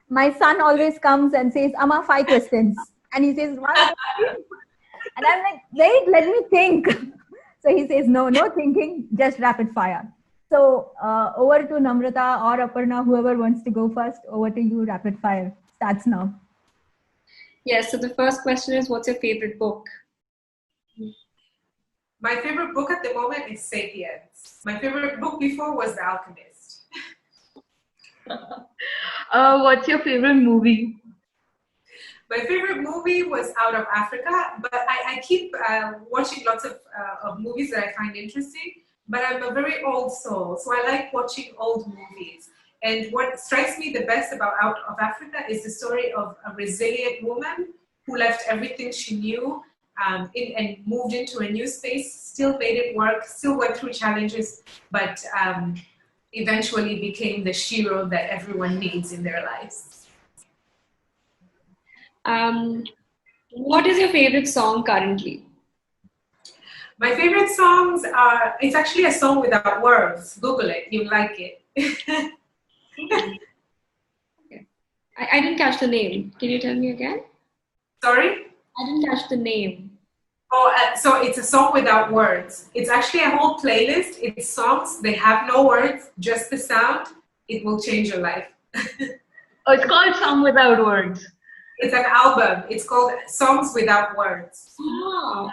My son always comes and says, Amma, 5 questions. And he says, what? And I'm like, wait, let me think. So he says, no thinking, just rapid fire. So over to Namratha or Aparna, whoever wants to go first, over to you, rapid fire. Starts now. Yes, so the first question is, what's your favorite book? My favorite book at the moment is Sapiens. My favorite book before was The Alchemist. What's your favorite movie? My favorite movie was Out of Africa, but I keep watching lots of movies that I find interesting, but I'm a very old soul, so I like watching old movies. And what strikes me the best about Out of Africa is the story of a resilient woman who left everything she knew and moved into a new space, still made it work, still went through challenges, but eventually became the hero that everyone needs in their lives. What is your favorite song currently? My favorite songs are, it's actually a song without words. Google it, you'll like it. Okay. I didn't catch the name. Can you tell me again? Sorry? I didn't catch the name. Oh, so it's a song without words. It's actually a whole playlist. It's songs. They have no words, just the sound. It will change your life. Oh, it's called Song Without Words. It's an album. It's called Songs Without Words. Oh.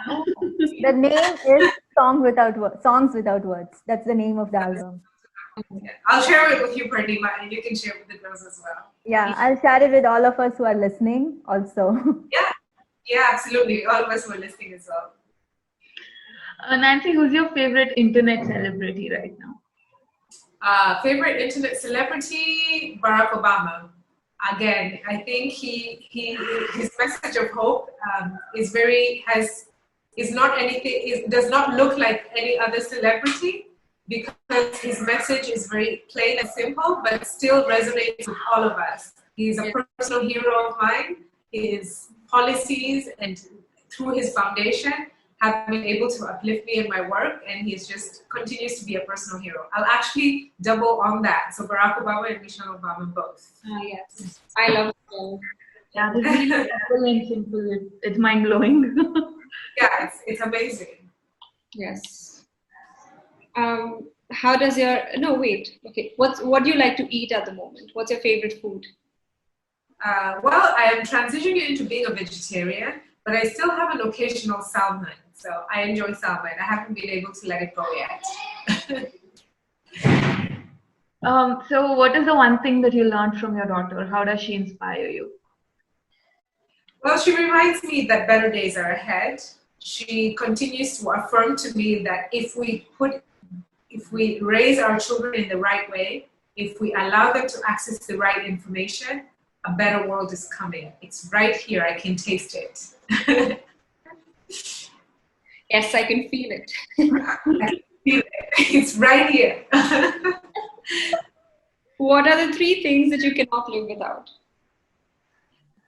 The name is Songs Without Words. That's the name of the album. I'll share it with you, Purnima, and you can share it with the girls as well. Yeah, I'll share it with all of us who are listening also. Yeah, absolutely. All of us who are listening as well. Nancy, who's your favorite internet celebrity right now? Favorite internet celebrity, Barack Obama. Again, I think his message of hope has is not anything, does not look like any other celebrity, because his message is very plain and simple, but still resonates with all of us. He's a personal hero of mine. His policies and through his foundation have been able to uplift me in my work, and he's just continues to be a personal hero. I'll actually double on that. So Barack Obama and Michelle Obama both. Yes, I love it. Yeah, this is really simple and simple. It's mind blowing. Yeah, it's amazing. Yes. How does your okay? What do you like to eat at the moment? What's your favorite food? Well, I am transitioning into being a vegetarian, but I still have an occasional salmon. So I enjoy salmon. I haven't been able to let it go yet. So what is the one thing that you learned from your daughter? How does she inspire you? Well, she reminds me that better days are ahead. She continues to affirm to me that if we raise our children in the right way, if we allow them to access the right information, a better world is coming. It's right here. I can taste it. Yes, I can feel it. I can feel it. It's right here. What are the 3 things that you cannot live without?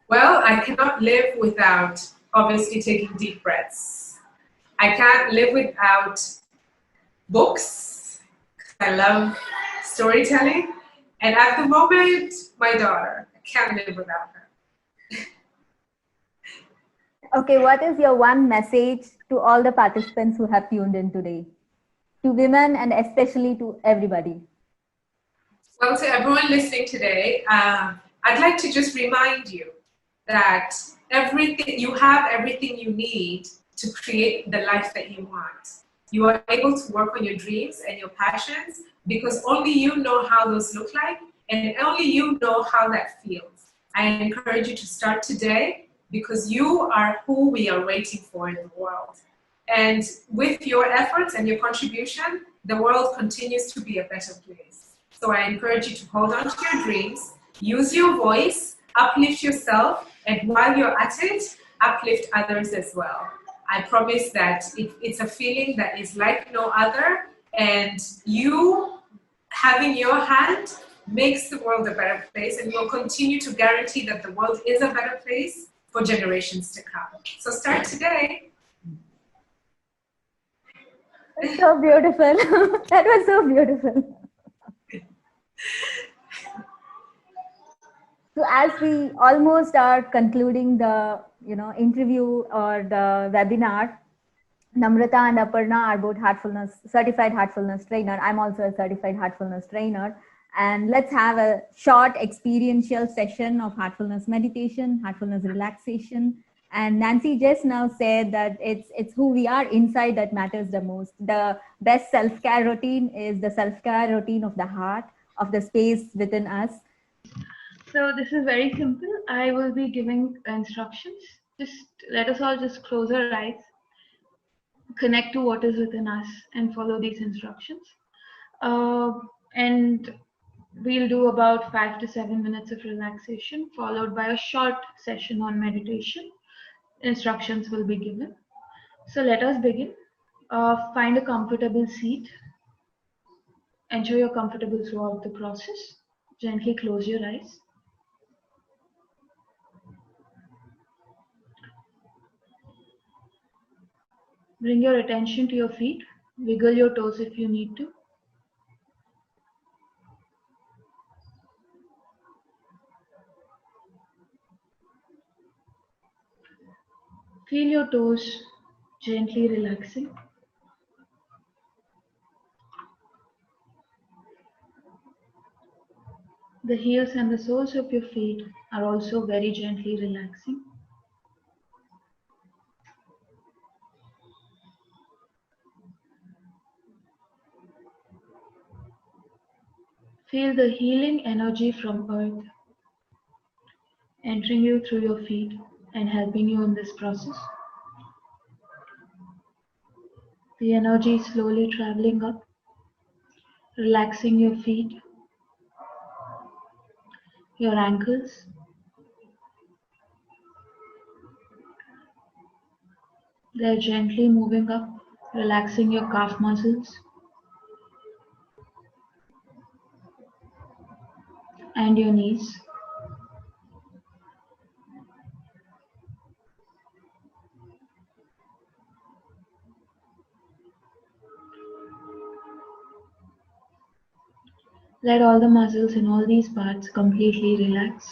Well, I cannot live without obviously taking deep breaths. I can't live without books. I love storytelling. And at the moment, my daughter. I can't live without her. Okay, what is your one message to all the participants who have tuned in today? To women and especially to everybody. Well, to everyone listening today, I'd like to just remind you that you have everything you need to create the life that you want. You are able to work on your dreams and your passions because only you know how those look like, and only you know how that feels. I encourage you to start today because you are who we are waiting for in the world. And with your efforts and your contribution, the world continues to be a better place. So I encourage you to hold on to your dreams, use your voice, uplift yourself, and while you're at it, uplift others as well. I promise that it's a feeling that is like no other, and you having your hand makes the world a better place, and will continue to guarantee that the world is a better place for generations to come. So start today. That's so beautiful. That was so beautiful. So as we almost are concluding the interview or the webinar, Namratha and Aparna are both certified heartfulness trainer. I'm also a certified heartfulness trainer. And let's have a short experiential session of heartfulness meditation, heartfulness relaxation. And Nancy just now said that it's who we are inside that matters the most. The best self-care routine is the self-care routine of the heart, of the space within us. So this is very simple. I will be giving instructions. Just let us all just close our eyes, connect to what is within us, and follow these instructions. And we'll do about 5 to 7 minutes of relaxation, followed by a short session on meditation. Instructions will be given. So let us begin. Find a comfortable seat. Ensure you're comfortable throughout the process. Gently close your eyes. Bring your attention to your feet. Wiggle your toes if you need to. Feel your toes gently relaxing. The heels and the soles of your feet are also very gently relaxing. Feel the healing energy from earth entering you through your feet and helping you in this process. The energy is slowly traveling up, relaxing your feet, your ankles, They're gently moving up, relaxing your calf muscles and your knees. Let all the muscles in all these parts completely relax.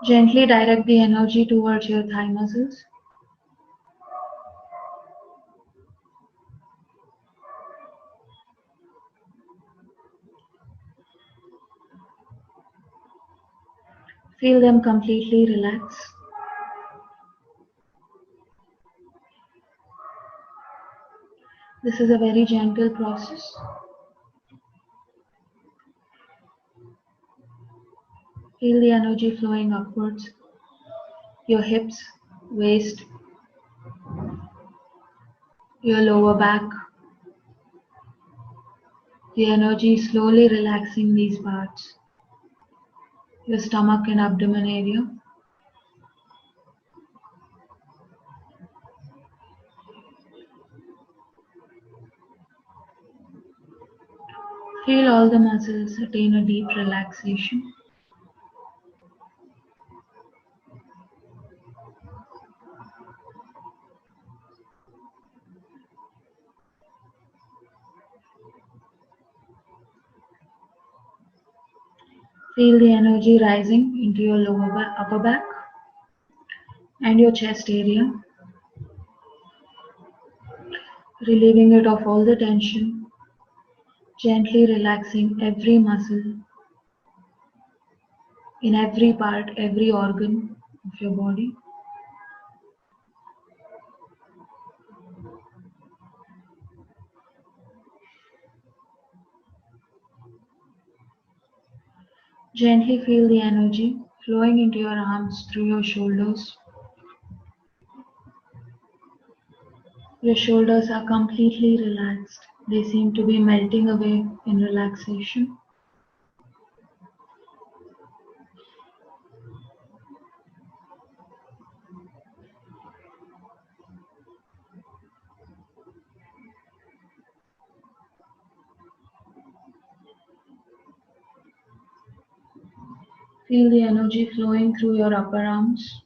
Gently direct the energy towards your thigh muscles. Feel them completely relax. This is a very gentle process. Feel the energy flowing upwards, your hips, waist, your lower back. The energy slowly relaxing these parts, your stomach and abdomen area. Feel all the muscles attain a deep relaxation. Feel the energy rising into your upper back and your chest area, relieving it of all the tension, gently relaxing every muscle in every part, every organ of your body. Gently feel the energy flowing into your arms through your shoulders. Your shoulders are completely relaxed. They seem to be melting away in relaxation. Feel the energy flowing through your upper arms,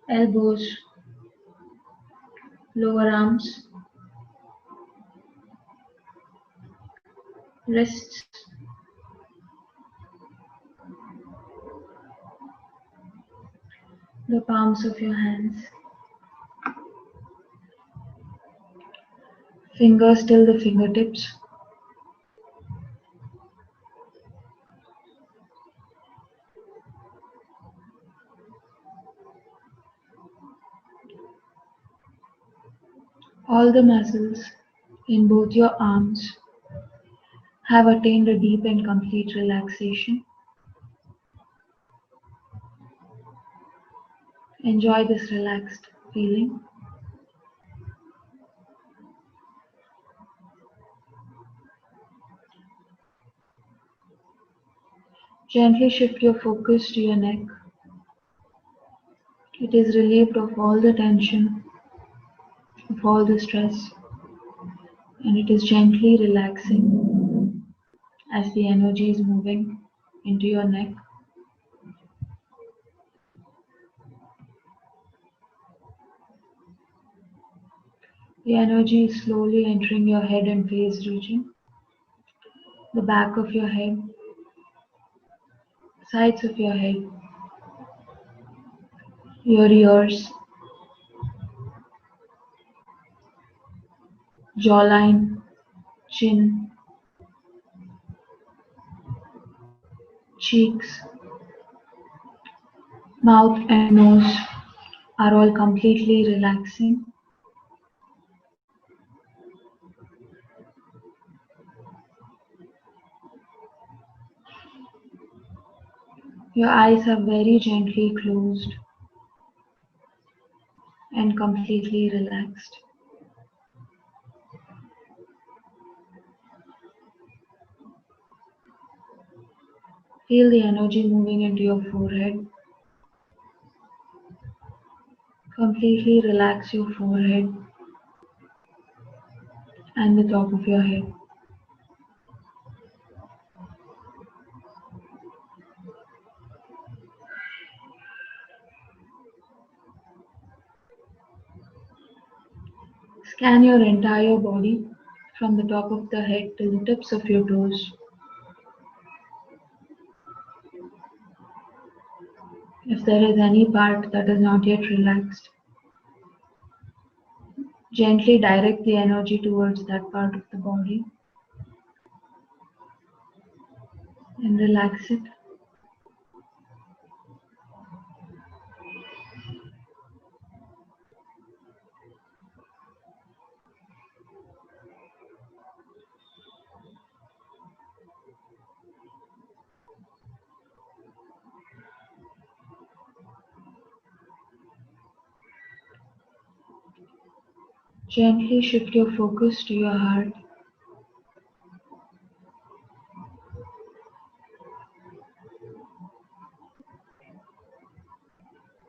elbows, lower arms, wrists, the palms of your hands, fingers till the fingertips. All the muscles in both your arms have attained a deep and complete relaxation. Enjoy this relaxed feeling. Gently shift your focus to your neck. It is relieved of all the tension, of all the stress, and it is gently relaxing as the energy is moving into your neck. The energy is slowly entering your head and face region, the back of your head, sides of your head, your ears, jawline, chin, cheeks, mouth and nose are all completely relaxing. Your eyes are very gently closed and completely relaxed. Feel the energy moving into your forehead. Completely relax your forehead and the top of your head. Scan your entire body from the top of the head to the tips of your toes. If there is any part that is not yet relaxed, gently direct the energy towards that part of the body and relax it. Gently shift your focus to your heart.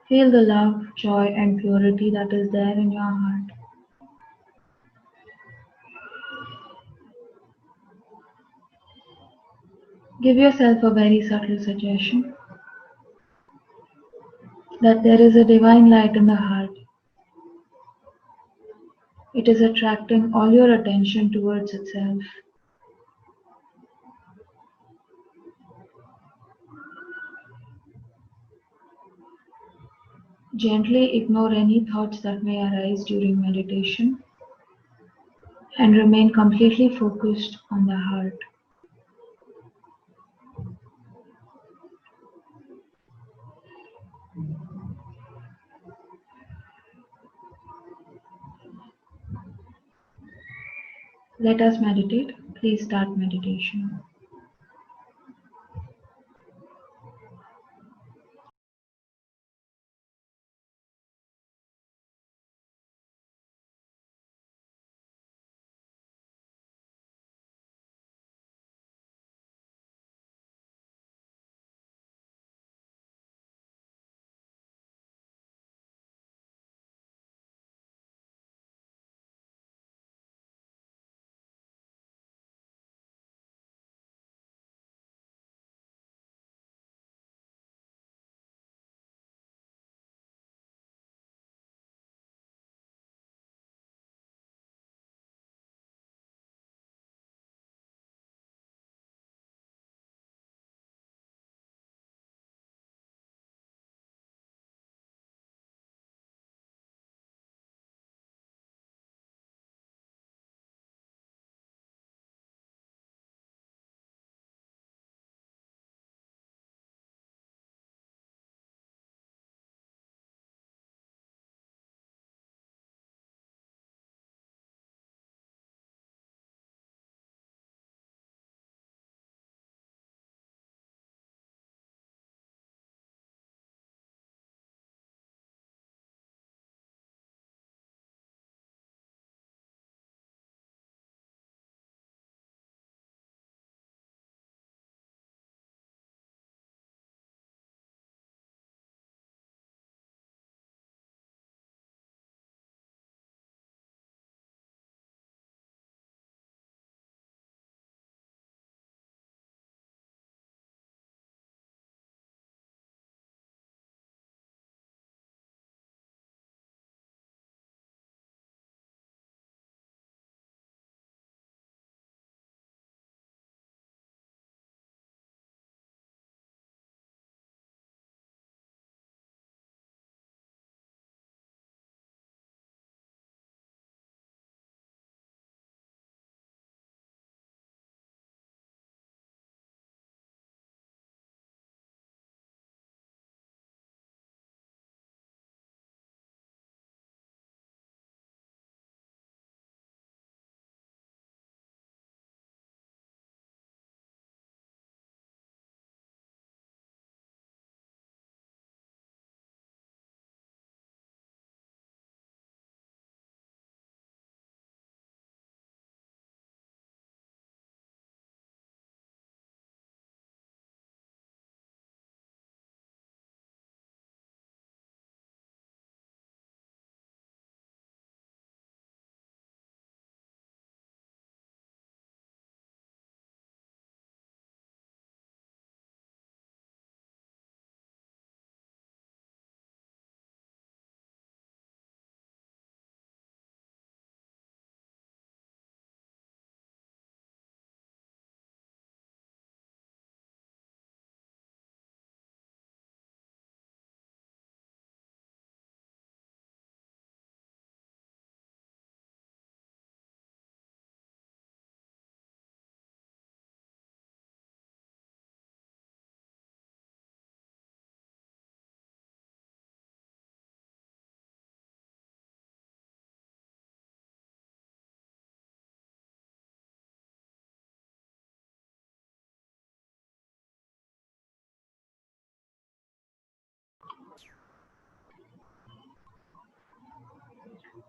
Feel the love, joy, and purity that is there in your heart. Give yourself a very subtle suggestion that there is a divine light in the heart. It is attracting all your attention towards itself. Gently ignore any thoughts that may arise during meditation and remain completely focused on the heart. Let us meditate. Please start meditation.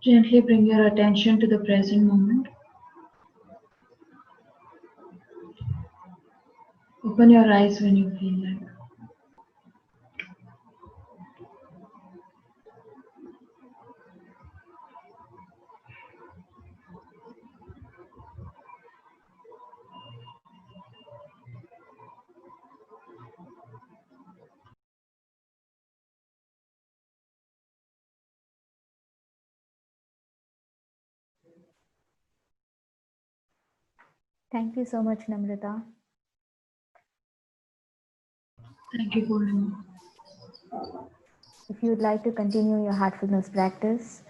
Gently bring your attention to the present moment. Open your eyes when you feel like. Thank you so much, Namratha. Thank you, Purnima. If you would like to continue your heartfulness practice,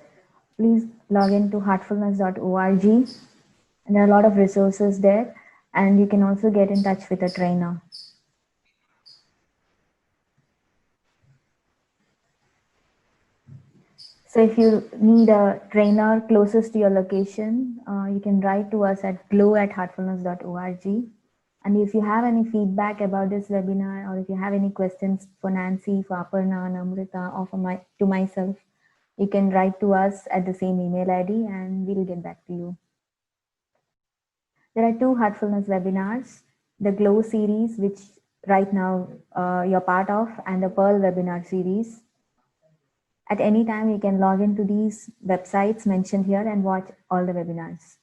please log into heartfulness.org. And there are a lot of resources there, and you can also get in touch with a trainer. So if you need a trainer closest to your location, you can write to us at glow@heartfulness.org. And if you have any feedback about this webinar, or if you have any questions for Nancy, for Aparna, Namratha, or for to myself, you can write to us at the same email ID and we'll get back to you. There are 2 Heartfulness webinars, the Glow series, which right now you're part of, and the Pearl webinar series. At any time, you can log into these websites mentioned here and watch all the webinars.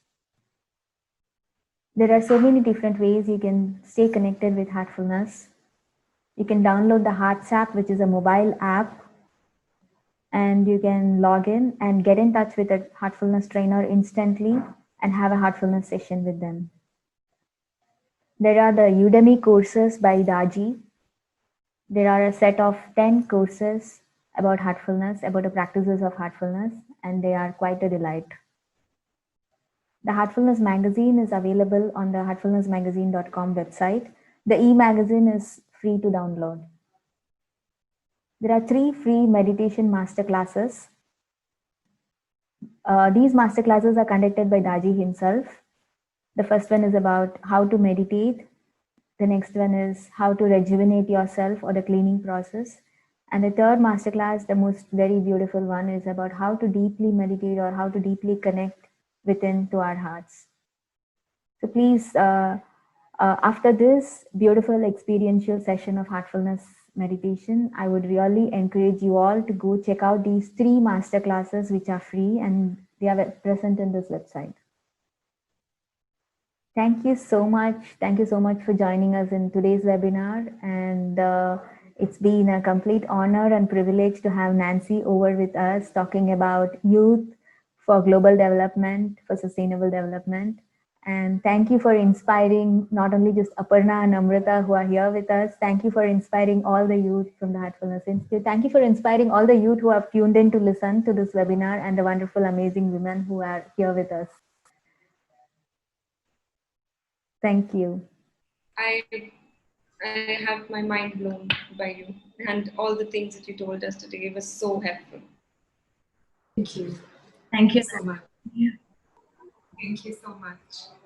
There are so many different ways you can stay connected with Heartfulness. You can download the Hearts app, which is a mobile app, and you can log in and get in touch with a Heartfulness trainer instantly and have a Heartfulness session with them. There are the Udemy courses by Daji. There are a set of 10 courses about heartfulness, about the practices of heartfulness, and they are quite a delight. The Heartfulness magazine is available on the heartfulnessmagazine.com website. The e-magazine is free to download. There are 3 free meditation masterclasses. These masterclasses are conducted by Daji himself. The first one is about how to meditate. The next one is how to rejuvenate yourself, or the cleaning process. And the third masterclass, the most very beautiful one, is about how to deeply meditate or how to deeply connect within to our hearts. So please, after this beautiful experiential session of heartfulness meditation, I would really encourage you all to go check out these 3 masterclasses, which are free, and they are present in this website. Thank you so much. Thank you so much for joining us in today's webinar. And it's been a complete honor and privilege to have Nancy over with us talking about youth for global development, for sustainable development. And thank you for inspiring not only just Aparna and Namratha who are here with us. Thank you for inspiring all the youth from the Heartfulness Institute. Thank you for inspiring all the youth who have tuned in to listen to this webinar, and the wonderful, amazing women who are here with us. Thank you. I have my mind blown by you, and all the things that you told us today was so helpful. Thank you. Thank you so much. Thank you so much.